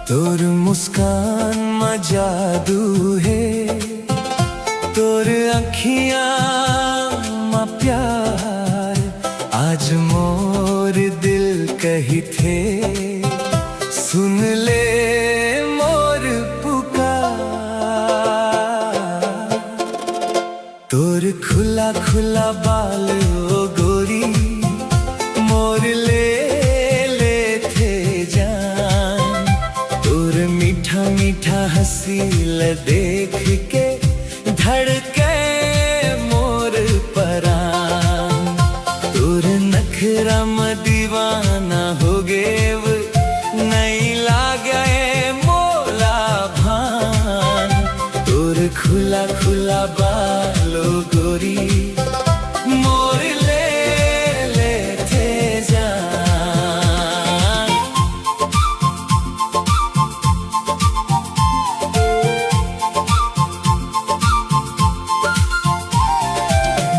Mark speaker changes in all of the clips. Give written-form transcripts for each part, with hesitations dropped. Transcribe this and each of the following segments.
Speaker 1: तोर मुस्कान में जादू है, तोर अखियां में प्यार। आज मोर दिल कही थे, सुन ले मोर पुकार। तोर खुला खुला बाल ओ गोरी, मोर ले मीठा हसील देख के धड़के मोर परान। तोर नखरा में दीवाना हो गेव, नहीं लागे मोला भान। तोर खुला खुला बालो गोरी, मोर ले थे जान।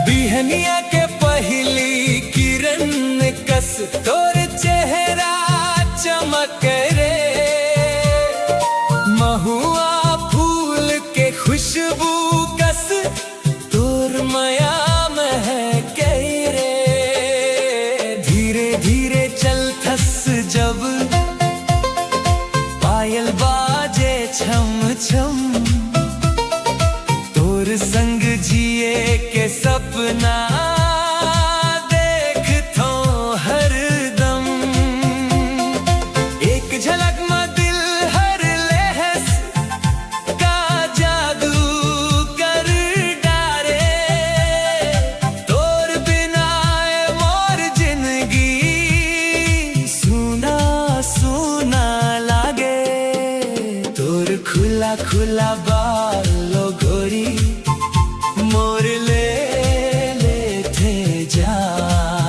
Speaker 1: बिहनिया के पहली किरण कस तोर चेहरा चमक रे। महुआ फूल के खुशबू कस तोर माया महक रे। धीरे धीरे चल थस जब पायल बाजे छम छम। तोर संग जिए के सपना देख थो हरदम। एक झलक में दिल हर लहस का जादू कर डारे। तोर बिना मोर जिंदगी सुना सुना लागे। तोर खुला खुला बालो गोरी, मोर ले थे जान।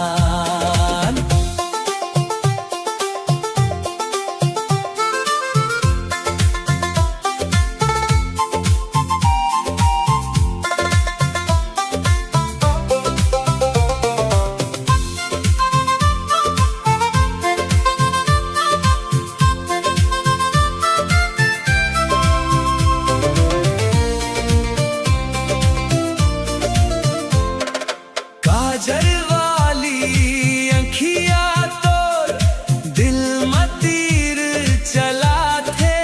Speaker 1: काजल वाली अंखिया तोर दिल में तीर चला थे।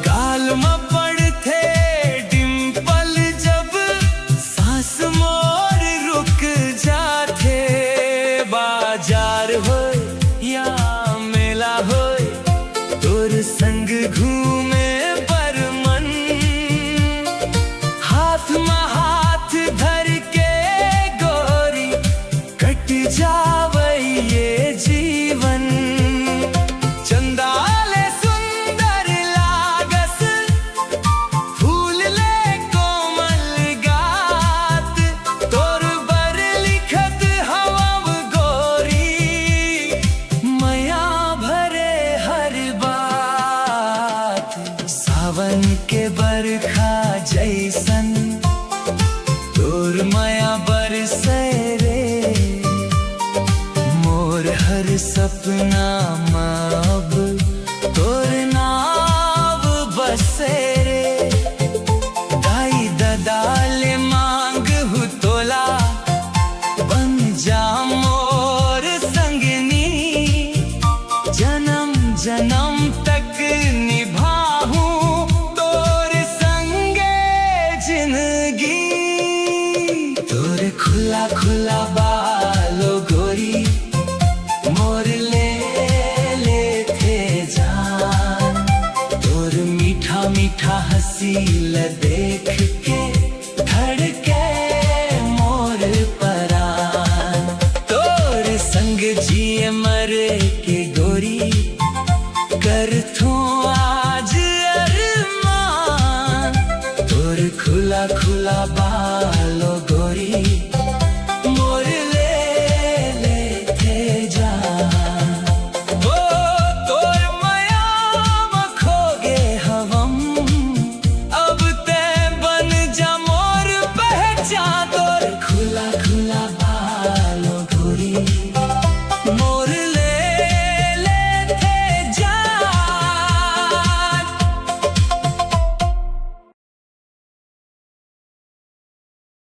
Speaker 1: गाल में पड़थे डिंपल जब सांस मोर रुक जाथे। बाजार हो या मेला हो, तोर संग घूमे पर मन। हाथ में हाथ धर के जावे ये जीवन। चंदाले सुंदर लागस फूल ले कोमल गात। तोर बर लिखत हवब गोरी, मया भरे हर बात। सावन के बरखा जैसन तोर मया बरसे रे। हर सपना अब तोर नाव बसे रे। दाई ददाल मांग हु तोला, बन जा मोर संगनी। जन्म जन्म तक निभाऊं तोर संगे जिंदगी। तोर खुला खुला बालो गोरी, मोर ले थे जान। तोर मीठा मीठा हसील देख